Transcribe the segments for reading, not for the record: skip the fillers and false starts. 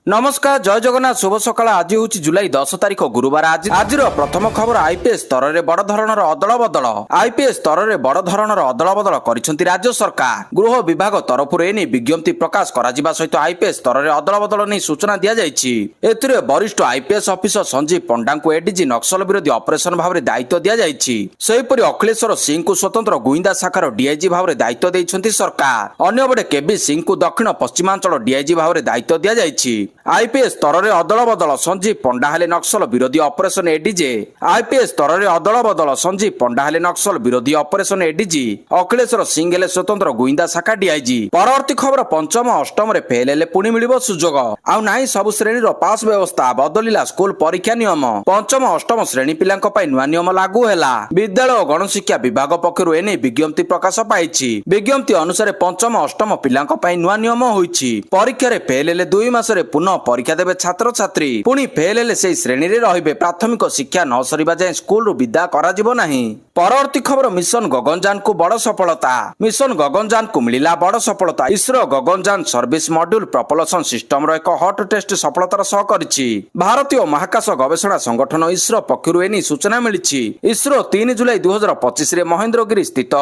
नमस्कार जय जगन्नाथ शुभ सकाळ। आज हूँ जुलाई 10 तारिख गुरुवार। आज प्रथम खबर आईपीएस स्तर में बड़ धरणर अदल बदल। आईपीएस स्तर में बड़ धरणर अदल बदल कर राज्य सरकार। गृह विभाग तरफ विज्ञप्ति प्रकाश करा सहित आईपीएस स्तर में अदल बदल नहीं सूचना दि जाए। वरिष्ठ आईपीएस अफिसर संजीव पंडा को एडीजी नक्सल विरोधी ऑपरेशन भाव में दायित्व दि जाए। अखिलेश्वर सिंह को स्वतंत्र गुइंदा शाखार डीआईजी भाव में दायित्व देइछंती सरकार। अन्यबड़े केबी सिंह को दक्षिण पश्चिमांचल डीआईजी भाव में दायित्व दि जाए। आईपीएस स्तर में अदल बदल संजीव पंडा हेले नक्सल विरोधी ऑपरेशन एडीजे। आईपीएस स्तर में अदल बदल संजीव पंडा हेले नक्सल विरोधी ऑपरेशन एडीजी। अखिलेश्वर सिंह हेले स्वतंत्र गुइंदा शाखा डीआईजी। परवर्ती खबर पंचम अष्टम रे फेल हेले पुणी मिलिबो सुजोग। आउ नाही सब श्रेणी रो पास व्यवस्था बदलिला स्कूल परीक्षा नियम। पंचम अष्टम श्रेणी पिलांक पई नुआ नियम लागू हेला। विद्यालय और गणशिक्षा विभाग पक्षरु एने विज्ञप्ति प्रकाश पाइछि। विज्ञप्ति अनुसार पंचम अष्टम पिलांक पई नुआ नियम होइछि। परीक्षा रे फेल हेले 2 मास रे पुनः परीक्षा देवे छात्र छात्री। पुणी फेल हेले से श्रेणी रे रहिबे। प्राथमिक शिक्षा न सरिबा जाय स्कूल रु विदा करा जिवो नाही। परवर्ती खबर मिशन गगनयान को बड़ सफलता। मिशन गगनयान को मिलिला बड़ सफलता। ISRO Gaganyaan service module propulsion system रो एक हॉट टेस्ट सफलतार सह करिछि। भारतीय महाकाश गवेषणा संगठन इसरो पक्षरु एनी सूचना मिलिछि। इसरो 3 जुलाई 2025 रे महेंद्रगिरी स्थित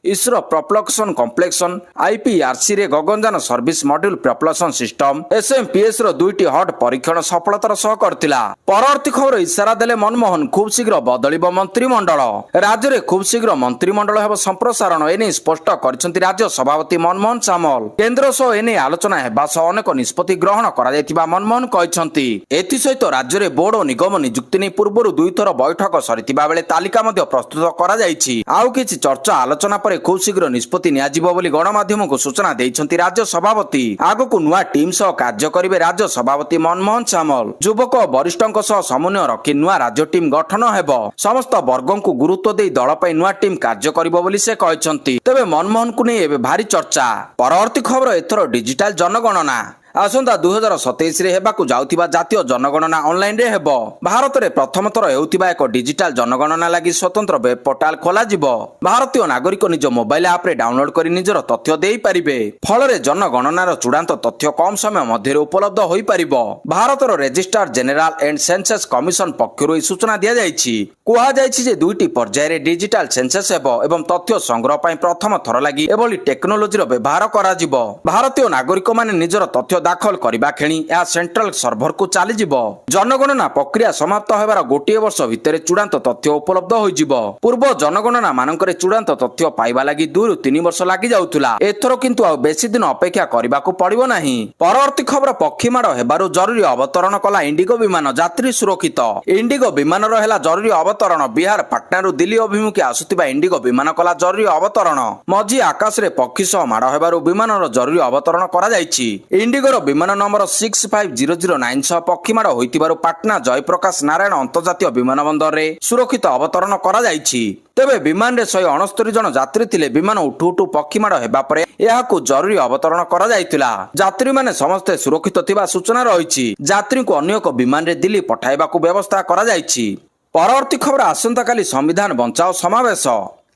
इसरो प्रपल्सन कॉम्प्लेक्सन आईपीआरसी रे Gaganyaan service module propulsion system SMPS रो 2टी हॉट परीक्षण सफलतार सह करथिला। परवर्ती खबर इशारा देले मनमोहन खूब शीघ्र बदलिब मंत्रिमंडल। राज्य रे खूब शीघ्र मंत्रिमंडल हेब संप्रसारण एने स्पष्ट करछंती राज्य सभापति मनमोहन सामल। केंद्र सह एने आलोचना हेबा सह अनेक निष्पत्ति ग्रहण करा जायतिबा मनमोहन कहछंती। एथि सहित राज्य रे बोर्ड और निगम नियुक्ति नै पूर्वरु 2 थर बैठक सरितिबा बेले तालिका मध्ये प्रस्तुत करा जायछि। आउ किछि चर्चा आलोचना खूब शीघ्र निष्पत्ति नियाजिबो बोली गणमाध्यम को सूचना देइछंती राज्य सभापति। आगो नुआ टीम सह कार्य करिवे राज्य सभापति मनमोहन सामल। युवक वरिष्ठक सह समन्वय रखी नुआ राज्य टीम गठन हेबो। समस्त वर्गों को गुरुत्व देई दल पई नुआ टीम कार्य करिबो बोली से कहछंती। तबे मनमोहन को नै एबे भारी चर्चा। परवर्ती खबर एथरो डिजिटल जनगणना। आसंता 2027 रे हेबाकु जाउथिबा जातीय जनगणना ऑनलाइन रे हेबो। भारत रे प्रथम थर हेउथिबा एक डिजिटल जनगणना लागि स्वतंत्र वेब पोर्टल खोला जिवो। भारतीय नागरिक निज मोबाइल ऐप रे डाउनलोड करी निजर तथ्य देई परिबे। फल रे जनगणनार चूड़ांत तथ्य कम समय मध्ये उपलब्ध होई परिबो। भारतर registrar general and census commission पक्षरु सूचना दिया जायछि। कुहा जायछि जे 2टी पर्याय रे डिजिटल सेंसस हेबो एवं तथ्य संग्रह पई प्रथम थर लागि एभली टेक्नोलोजी रो व्यवहार करा जिवो। भारतीय नागरिक माने निजर तथ्य दाखल करबा खेणी या सेंट्रल सर्भर को चली जिवो। जनगणना प्रक्रिया समाप्त हेबार गोटे वर्ष भितर चूड़ांत तथ्य उपलब्ध होई जिवो। पूर्व जनगणना मानकरे चूड़ांत तथ्य पाइबा लागि 2 ରୁ 3 वर्ष लागि जाउथुला। एथरो किंतु आ बेसी दिन अपेक्षा करबाकू पड़िबो नाही। परवर्ती खबर पक्षीमाड़ हेबारु जरूरी अवतरण कला इंडिगो विमान। यात्री सुरक्षित। इंडिगो विमान हेला जरूरी अवतरण। बिहार पटना रु दिल्ली अभिमुखी आसुतिबा इंडिगो विमान कला जरूरी अवतरण। मझी आकाश रे पक्षी सह माड़ हेबारु विमानर जरूरी अवतरण करा जायछि। इंडिगोर विमान नंबर 650096 सह पक्षीमाड़ होइतिबारु पाटना जयप्रकाश नारायण अंतर्जातीय विमानबंदर रे सुरक्षित अवतरण करा जायछि। तेबे विमान रे 169 जन यात्री थिले। विमान उठू उठू पक्षीमाड़ हेबा परे एहाकु जरूरी अवतरण करा जायतिला। यात्री माने समस्त सुरक्षित थिबा सूचना रहिछि। यात्री को अन्य एक विमान रे दिल्ली पठाइबाकू व्यवस्था करा जायछि। परवर्ती खबर आसंता काली संविधान बंचाओ समावेश।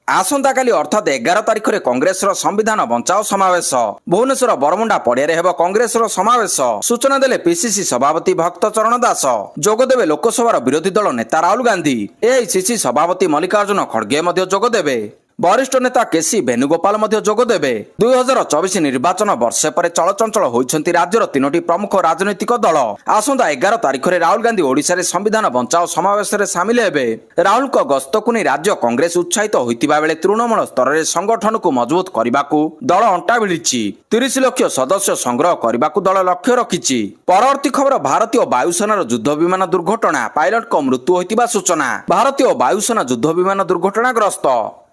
आसंता काली अर्थात 11 तारिख रे कांग्रेस रो संविधान बंचाओ समावेश। भुवनेश्वर बरमुंडा पड़िया रे हेबो कांग्रेस रो समावेश। सूचना देले पीसीसी सभापति भक्त चरण दास। जोगदेबे लोकसभा विरोधी दल नेता राहुल गांधी। एआईसीसी सभापति मल्लिकार्जुन खड़गे मध्ये जोगदेबे। वरिष्ठ नेता केसी वेणुगोपाल मध्ये जोग देबे। 2024 निर्वाचन वर्षे पर चलचंचल होइछंती राज्यर 3टी प्रमुख राजनैतिक दल। आसंता 11 तारिख रे राहुल गांधी ओडिशा रे संविधान बंचाओ समावेश रे शामिल हेबे। राहुल को गस्त को नै राज्य कांग्रेस उत्साहित होइतिबा बेले तृणमूल स्तर रे संगठन को मजबूत करबाकू दल अंटा भिड़िछि। 30 लाख सदस्य संग्रह करबाकू दल लक्ष्य रखिछि। परवर्ती खबर भारतीय वायुसेनार युद्ध विमान दुर्घटना। पायलट को मृत्यु होइतिबा सूचना। भारतीय वायुसेना युद्ध विमान दुर्घटनाग्रस्त।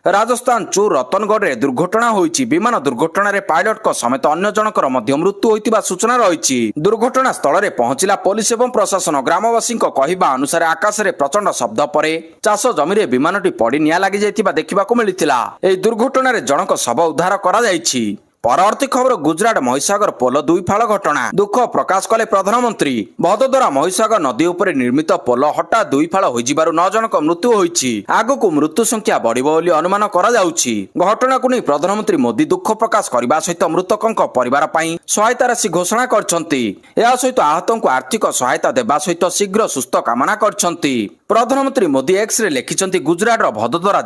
राजस्थान चूर रतनगढ़ रे दुर्घटना होइछि। विमान दुर्घटना रे पायलट को समेत अन्य जनकर मध्य मृत्यु होइतिबा सूचना रहिछि। दुर्घटना स्थल रे पहुंचिला पुलिस एवं प्रशासन। ग्रामवासी को कहिबा अनुसार आकाश रे प्रचंड शब्द परे चाष जमी रे विमानटी पड़ी निया लागि जायतिबा देखिबाकू मिलिथिला। एई दुर्घटना रे जनक शव उद्धार करा जायछि। ପରବର୍ତ୍ତୀ ଖବର ଗୁଜରାଟ ମହିସାଗର ପୋଲ 2 ଫାଳ ଘଟଣା ଦୁଃଖ ପ୍ରକାଶ କଲେ ପ୍ରଧାନମନ୍ତ୍ରୀ। ଭଦୋଦରା ମହିସାଗର ନଦୀ ଉପରେ ନିର୍ମିତ ପୋଲ ହଠାତ୍ 2 ଫାଳ ହୋଇଯିବାରୁ 9 ଜଣଙ୍କ ମୃତ୍ୟୁ ହୋଇଛି। ଆଗକୁ ମୃତ୍ୟୁ ସଂଖ୍ୟା ବଢିବ ବୋଲି ଅନୁମାନ କରାଯାଉଛି। ଘଟଣାକୁ ନେଇ ପ୍ରଧାନମନ୍ତ୍ରୀ ମୋଦି ଦୁଃଖ ପ୍ରକାଶ କରିବା ସହିତ ମୃତକଙ୍କ ପରିବାର ପାଇଁ ସହାୟତା ରାଶି ଘୋଷଣା କରିଛନ୍ତି। ଏହା ସହିତ ଆହତଙ୍କୁ ଆର୍ଥିକ ସହାୟତା ଦେବା ସହିତ ଶୀଘ୍ର ସୁସ୍ଥ କାମନା କରିଛନ୍ତି। ପ୍ରଧାନମନ୍ତ୍ରୀ ମୋଦି ଏକ୍ସରେ ଲେଖିଛନ୍ତି ଗୁଜରାଟର ଭଦୋଦରା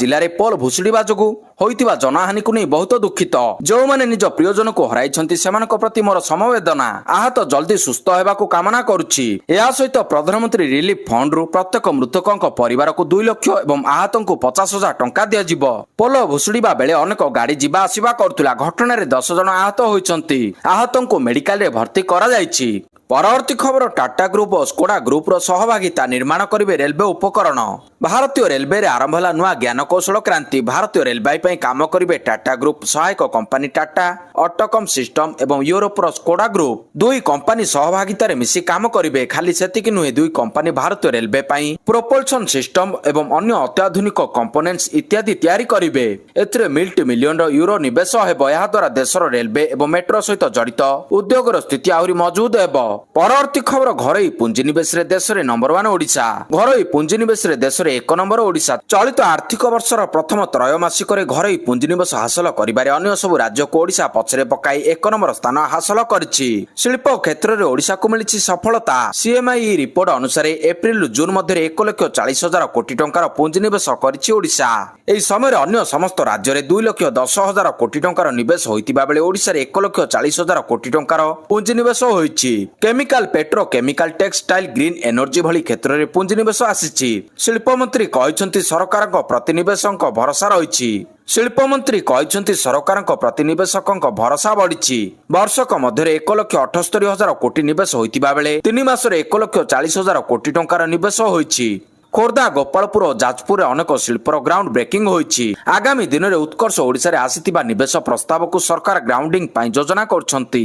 ଜିଲ୍ଲାରେ ପୋଲ ଭୁଶୁଡ଼ିବା ଯୋଗୁଁ ହୋଇଥିବା ଜନହାନିକୁ ନେଇ ବହୁତ ଦୁଃଖିତ। ଯେଉଁମାନେ ନିଜ ପ୍ରିୟଜନକୁ ହରାଇଛନ୍ତି ସେମାନଙ୍କ ପ୍ରତି ମୋର ସମବେଦନା। ଆହତ ଜଲ୍ଦି ସୁସ୍ଥ ହେବାକୁ କାମନା କରୁଛି। ଏହା ସହିତ ପ୍ରଧାନମନ୍ତ୍ରୀ ରିଲିଫ ଫଣ୍ଡରୁ ପ୍ରତ୍ୟେକ ମୃତକଙ୍କ ପରିବାରକୁ 2 ଲକ୍ଷ ଏବଂ ଆହତଙ୍କୁ 50,000 ଟଙ୍କା ଦିଆଯିବ। ପୋଲ ଭୁଶୁଡ଼ିବା ବେଳେ ଅନେକ ଗାଡି ଯିବା ଆସିବା କରୁଥିଲା। ଘଟଣାରେ 10 ଜଣ ଆହତ ହୋଇଛନ୍ତି। ଆହତଙ୍କୁ ମେଡିକାଲରେ ଭର୍ତ୍ତି କରାଯାଇଛି। ପରବର୍ତ୍ତୀ ଖବର ଟାଟା ଗ୍ରୁପ ଓ ସ୍କୋଡା ଗ୍ରୁପର ସହଭାଗିତା ନିର୍ମାଣ କରିବେ ରେଲୱେ ଉପକରଣ। ଭାରତୀୟ ରେଲୱେରେ ଆରମ୍ଭ ହେଲା ନୂଆ ଜ୍ଞାନକୌଶଳ କ୍ରାନ୍ତି। ଭାରତୀୟ ରେଲୱେ ପାଇଁ କାମ କରିବେ ଟାଟା ଗ୍ରୁପ ସହାୟକ କମ୍ପାନୀ ଟାଟା, ଅଟୋକମ୍ ସିଷ୍ଟମ ଏବଂ ୟୁରୋପର ସ୍କୋଡା ଗ୍ରୁପ। 2 କମ୍ପାନୀ ସହଭାଗିତାରେ ମିଶି କାମ କରିବେ। ଖାଲି ସେତିକି ନୁହେଁ, 2 କମ୍ପାନୀ ଭାରତୀୟ ରେଲୱେ ପାଇଁ ପ୍ରୋପଲସନ ସିଷ୍ଟମ ଏବଂ ଅନ୍ୟ ଅତ୍ୟାଧୁନିକ କମ୍ପୋନେଣ୍ଟସ ଇତ୍ୟାଦି ତିଆରି କରିବେ। ଏଥିରେ ମିଲ୍ଟି ମିଲିୟନର ୟୁରୋ ନିବେଶ ହେବ। ଏହାଦ୍ୱାରା ଦେଶର ରେଲୱେ ଏବଂ ମେଟ୍ରୋ ସହିତ ଜଡ଼ିତ ଉଦ୍ୟୋଗର ସ୍ଥିତି ଆହୁରି ମଜବୁତ ହେବ। ପରବର୍ତ୍ତୀ ଖବର ଘରୋଇ ପୁଞ୍ଜିନିବେଶରେ ଦେଶରେ ନମ୍ବର 1 ଓଡ଼ିଶା। ଘରୋଇ ପୁଞ୍ଜିନିବେଶରେ ଦେଶରେ 1 ନମ୍ବର ଓଡ଼ିଶା। ଚଳିତ ଆର୍ଥିକ ବର୍ଷର ପ୍ରଥମ ତ୍ରୟମାସିକରେ ଘରୋଇ ପୁଞ୍ଜିନିବେଶ ହାସଲ କରିବାରେ ଅନ୍ୟ ସବୁ ରାଜ୍ୟକୁ ଓଡ଼ିଶା ପଛରେ ପକାଇ 1 ନମ୍ବର ସ୍ଥାନ ହାସଲ କରିଛି। ଶିଳ୍ପ କ୍ଷେତ୍ରରେ ଓଡ଼ିଶାକୁ ମିଳିଛି ସଫଳତା। ସିଏମ୍ଆଇ ରିପୋର୍ଟ ଅନୁସାରେ ଏପ୍ରିଲରୁ ଜୁନ ମଧ୍ୟରେ 1,40,000 କୋଟି ଟଙ୍କାର ପୁଞ୍ଜିନିବେଶ କରିଛି ଓଡ଼ିଶା। ଏହି ସମୟରେ ଅନ୍ୟ ସମସ୍ତ ରାଜ୍ୟରେ 2,10,000 କୋଟି ଟଙ୍କାର ନିବେଶ ହୋଇଥିବା ବେଳେ ଓଡ଼ିଶାରେ 1,40,000 କୋଟି ଟଙ୍କାର ପୁଞ୍ଜିନିବେଶ ହୋଇଛି। Chemical, petrochemical, textile, green energy ଭଳି କ୍ଷେତ୍ରରେ ପୁଞ୍ଜିନିବେଶ ଆସିଛି। ଶିଳ୍ପମନ୍ତ୍ରୀ କହିଛନ୍ତି ସରକାରଙ୍କ ପ୍ରତି ନିବେଶକଙ୍କ ଭରସା ରହିଛି। ଶିଳ୍ପମନ୍ତ୍ରୀ କହିଛନ୍ତି ସରକାରଙ୍କ ପ୍ରତି ନିବେଶକଙ୍କ ଭରସା ବଢିଛି। ବର୍ଷକ ମଧ୍ୟରେ 1,78,000 କୋଟି ନିବେଶ ହୋଇଥିବା ବେଳେ 3 ମାସରେ 1,40,000 କୋଟି ଟଙ୍କାର ନିବେଶ ହୋଇଛି। ଖୋର୍ଦ୍ଧା, ଗୋପାଳପୁର ଓ ଯାଜପୁରରେ ଅନେକ ଶିଳ୍ପର ଗ୍ରାଉଣ୍ଡ ବ୍ରେକିଂ ହୋଇଛି। ଆଗାମୀ ଦିନରେ ଉତ୍କର୍ଷ ଓଡ଼ିଶାରେ ଆସିଥିବା ନିବେଶ ପ୍ରସ୍ତାବକୁ ସରକାର ଗ୍ରାଉଣ୍ଡିଂ ପାଇଁ ଯୋଜନା କରୁଛନ୍ତି।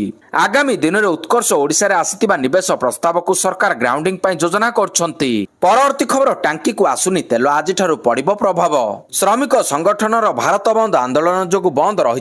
ପରବର୍ତ୍ତୀ ଖବର ଟାଙ୍କିକୁ ଆସୁନି ତେଲ, ଆଜିଠାରୁ ପଡ଼ିବ ପ୍ରଭାବ। ଶ୍ରମିକ ସଂଗଠନର ଭାରତ ବନ୍ଦ ଆନ୍ଦୋଳନ ଯୋଗୁଁ ବନ୍ଦ ରହିଛି